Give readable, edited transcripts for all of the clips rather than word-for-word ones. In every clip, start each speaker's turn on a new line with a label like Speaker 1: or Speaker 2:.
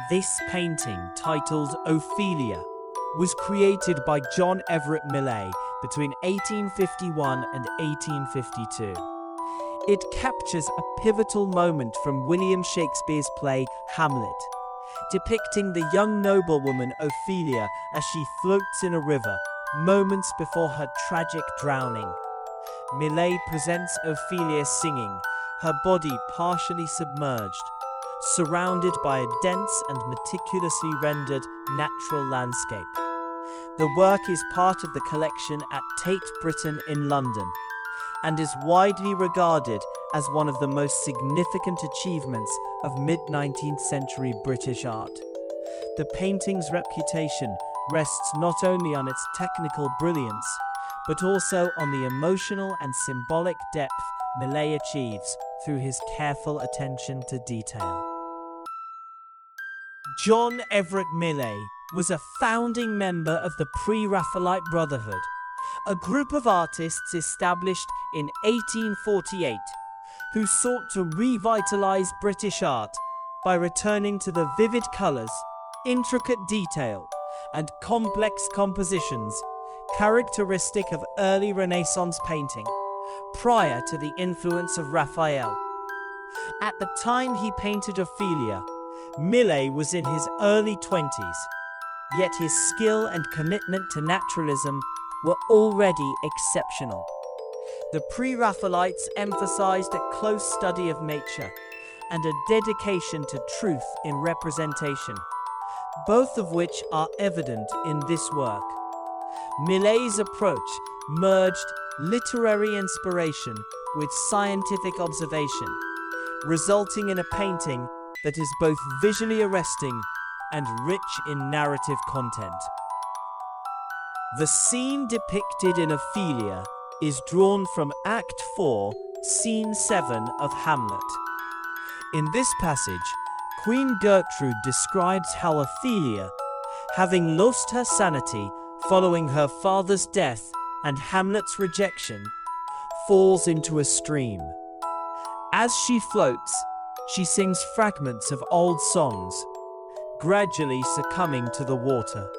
Speaker 1: This painting, titled Ophelia, was created by John Everett Millais between 1851 and 1852. It captures a pivotal moment from William Shakespeare's play Hamlet, depicting the young noblewoman Ophelia as she floats in a river, moments before her tragic drowning. Millais presents Ophelia singing, her body partially submerged, surrounded by a dense and meticulously rendered natural landscape. The work is part of the collection at Tate, Britain in London, and is widely regarded as one of the most significant achievements of mid-19th century British art. The painting's reputation rests not only on its technical brilliance, but also on the emotional and symbolic depth Millais achieves through his careful attention to detail. John Everett Millais was a founding member of the Pre-Raphaelite Brotherhood, a group of artists established in 1848 who sought to revitalize British art by returning to the vivid colors, intricate detail, and complex compositions characteristic of early Renaissance painting, prior to the influence of Raphael. At the time he painted Ophelia, Millais was in his early 20s, yet his skill and commitment to naturalism were already exceptional. The Pre-Raphaelites emphasized a close study of nature and a dedication to truth in representation, both of which are evident in this work. Millais' approach merged literary inspiration with scientific observation, resulting in a painting that is both visually arresting and rich in narrative content. The scene depicted in Ophelia is drawn from Act 4, Scene 7 of Hamlet. In this passage, Queen Gertrude describes how Ophelia, having lost her sanity following her father's death and Hamlet's rejection, falls into a stream. As she floats, she sings fragments of old songs, gradually succumbing to the water.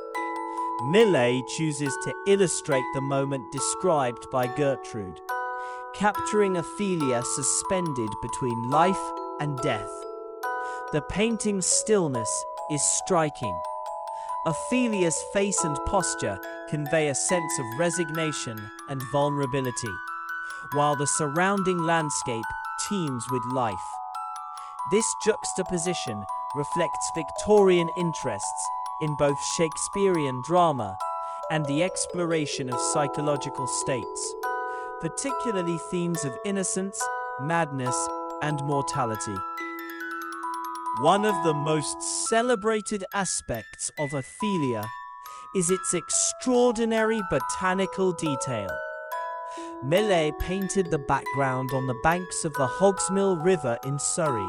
Speaker 1: Millais chooses to illustrate the moment described by Gertrude, capturing Ophelia suspended between life and death. The painting's stillness is striking. Ophelia's face and posture convey a sense of resignation and vulnerability, while the surrounding landscape teems with life. This juxtaposition reflects Victorian interests in both Shakespearean drama and the exploration of psychological states, particularly themes of innocence, madness, and mortality. One of the most celebrated aspects of Ophelia is its extraordinary botanical detail. Millais painted the background on the banks of the Hogsmill River in Surrey,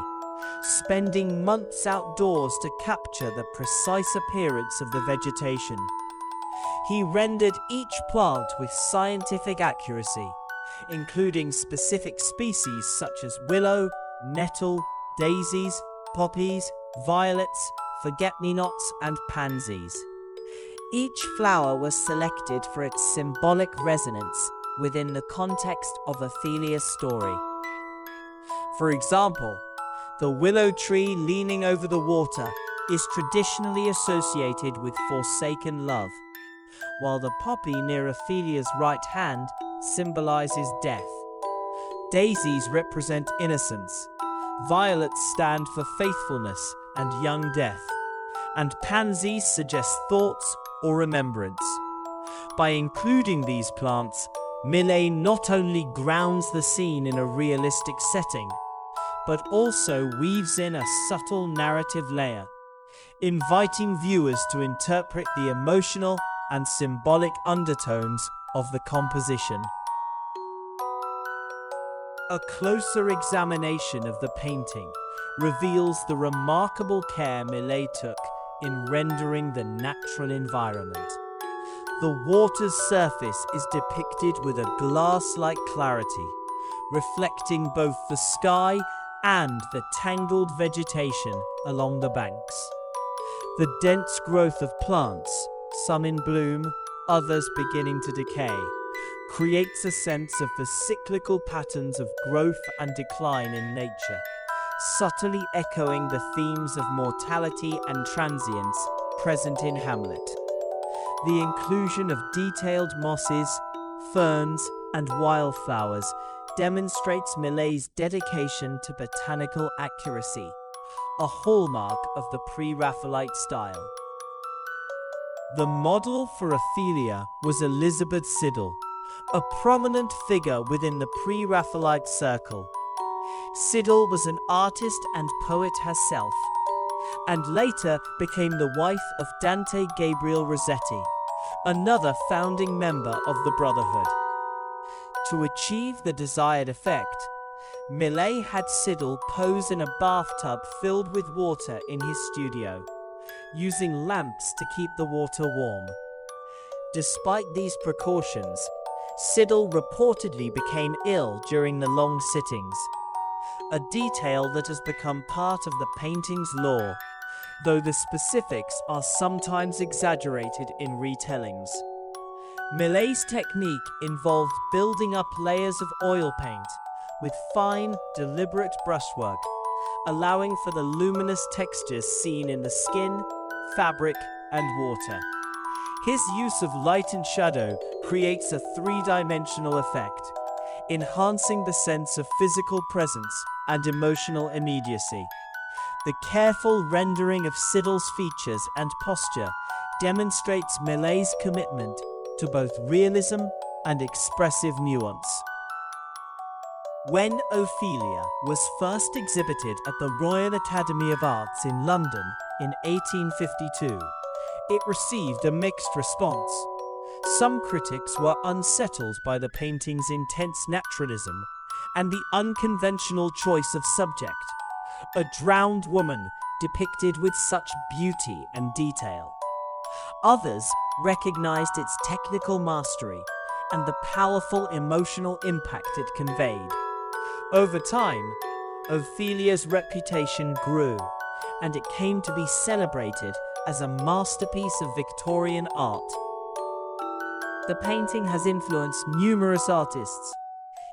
Speaker 1: spending months outdoors to capture the precise appearance of the vegetation. He rendered each plant with scientific accuracy, including specific species such as willow, nettle, daisies, poppies, violets, forget-me-nots, and pansies. Each flower was selected for its symbolic resonance within the context of Ophelia's story. For example, the willow tree leaning over the water is traditionally associated with forsaken love, while the poppy near Ophelia's right hand symbolizes death. Daisies represent innocence, violets stand for faithfulness and young death, and pansies suggest thoughts or remembrance. By including these plants, Millais not only grounds the scene in a realistic setting, but also weaves in a subtle narrative layer, inviting viewers to interpret the emotional and symbolic undertones of the composition. A closer examination of the painting reveals the remarkable care Millais took in rendering the natural environment. The water's surface is depicted with a glass-like clarity, reflecting both the sky and the tangled vegetation along the banks. The dense growth of plants, some in bloom, others beginning to decay, creates a sense of the cyclical patterns of growth and decline in nature, subtly echoing the themes of mortality and transience present in Hamlet. The inclusion of detailed mosses, ferns, and wildflowers demonstrates Millais' dedication to botanical accuracy, a hallmark of the Pre-Raphaelite style. The model for Ophelia was Elizabeth Siddal, a prominent figure within the Pre-Raphaelite circle. Siddal was an artist and poet herself, and later became the wife of Dante Gabriel Rossetti, another founding member of the Brotherhood. To achieve the desired effect, Millais had Siddal pose in a bathtub filled with water in his studio, using lamps to keep the water warm. Despite these precautions, Siddal reportedly became ill during the long sittings, a detail that has become part of the painting's lore, though the specifics are sometimes exaggerated in retellings. Millais' technique involved building up layers of oil paint with fine, deliberate brushwork, allowing for the luminous textures seen in the skin, fabric, and water. His use of light and shadow creates a three-dimensional effect, enhancing the sense of physical presence and emotional immediacy. The careful rendering of Siddal's features and posture demonstrates Millais' commitment to both realism and expressive nuance. When Ophelia was first exhibited at the Royal Academy of Arts in London in 1852, it received a mixed response. Some critics were unsettled by the painting's intense naturalism and the unconventional choice of subject, a drowned woman depicted with such beauty and detail. Others recognized its technical mastery and the powerful emotional impact it conveyed. Over time, Ophelia's reputation grew, and it came to be celebrated as a masterpiece of Victorian art. The painting has influenced numerous artists,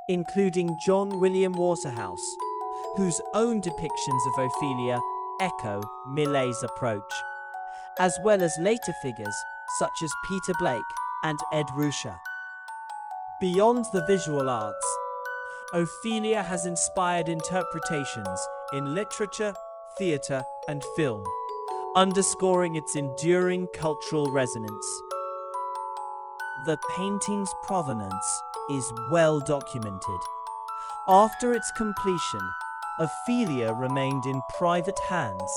Speaker 1: including John William Waterhouse, whose own depictions of Ophelia echo Millais' approach, as well as later figures such as Peter Blake and Ed Ruscha. Beyond the visual arts, Ophelia has inspired interpretations in literature, theatre, and film, underscoring its enduring cultural resonance. The painting's provenance is well documented. After its completion, Ophelia remained in private hands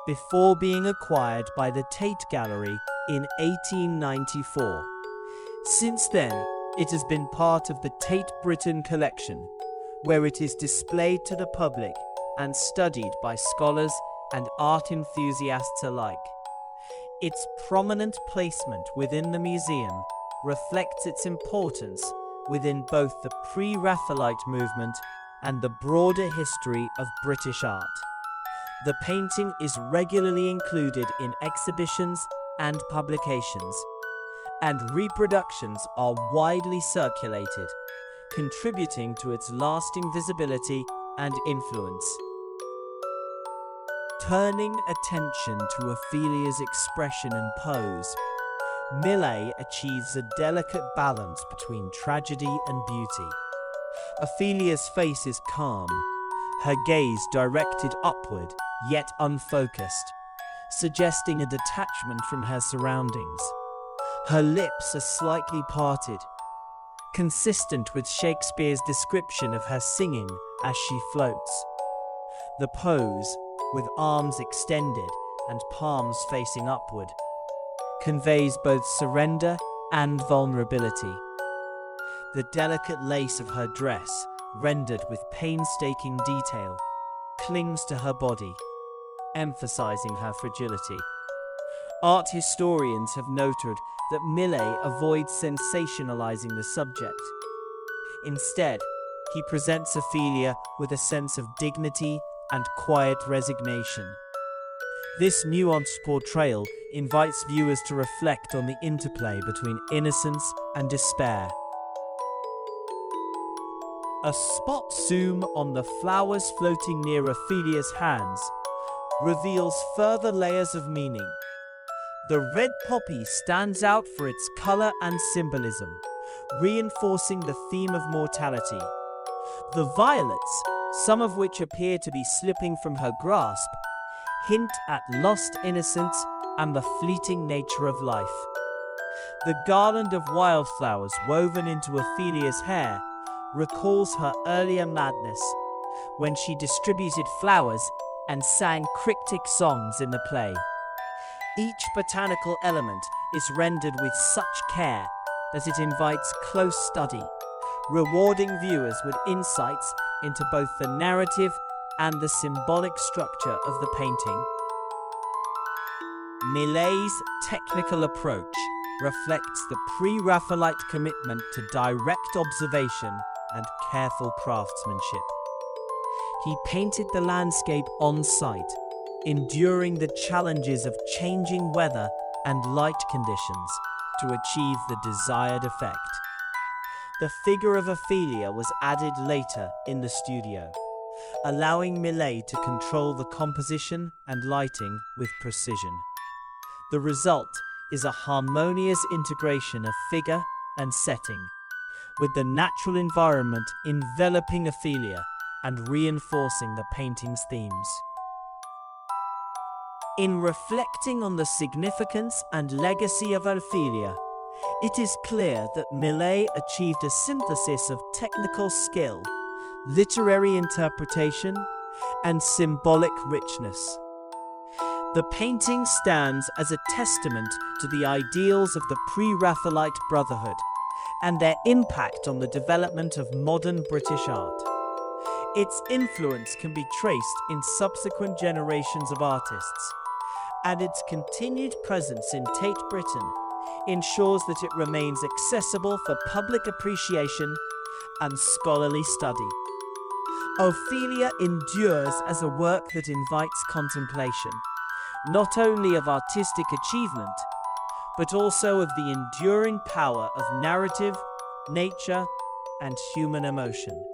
Speaker 1: before being acquired by the Tate Gallery in 1894. Since then, it has been part of the Tate Britain collection, where it is displayed to the public and studied by scholars and art enthusiasts alike. Its prominent placement within the museum reflects its importance within both the Pre-Raphaelite movement and the broader history of British art. The painting is regularly included in exhibitions and publications, and reproductions are widely circulated, contributing to its lasting visibility and influence. Turning attention to Ophelia's expression and pose, Millais achieves a delicate balance between tragedy and beauty. Ophelia's face is calm, her gaze directed upward, yet unfocused, suggesting a detachment from her surroundings. Her lips are slightly parted, consistent with Shakespeare's description of her singing as she floats. The pose, with arms extended and palms facing upward, conveys both surrender and vulnerability. The delicate lace of her dress, rendered with painstaking detail, clings to her body, emphasizing her fragility. Art historians have noted that Millais avoids sensationalizing the subject. Instead, he presents Ophelia with a sense of dignity and quiet resignation. This nuanced portrayal invites viewers to reflect on the interplay between innocence and despair. A spot zoom on the flowers floating near Ophelia's hands reveals further layers of meaning. The red poppy stands out for its color and symbolism, reinforcing the theme of mortality. The violets, some of which appear to be slipping from her grasp, hint at lost innocence and the fleeting nature of life. The garland of wildflowers woven into Ophelia's hair recalls her earlier madness, when she distributed flowers and sang cryptic songs in the play. Each botanical element is rendered with such care that it invites close study, rewarding viewers with insights into both the narrative and the symbolic structure of the painting. Millais' technical approach reflects the Pre-Raphaelite commitment to direct observation and careful craftsmanship. He painted the landscape on site, enduring the challenges of changing weather and light conditions to achieve the desired effect. The figure of Ophelia was added later in the studio, allowing Millais to control the composition and lighting with precision. The result is a harmonious integration of figure and setting, with the natural environment enveloping Ophelia and reinforcing the painting's themes. In reflecting on the significance and legacy of Ophelia, it is clear that Millais achieved a synthesis of technical skill, literary interpretation, and symbolic richness. The painting stands as a testament to the ideals of the Pre-Raphaelite Brotherhood and their impact on the development of modern British art. Its influence can be traced in subsequent generations of artists, and its continued presence in Tate, Britain, ensures that it remains accessible for public appreciation and scholarly study. Ophelia endures as a work that invites contemplation, not only of artistic achievement, but also of the enduring power of narrative, nature, and human emotion.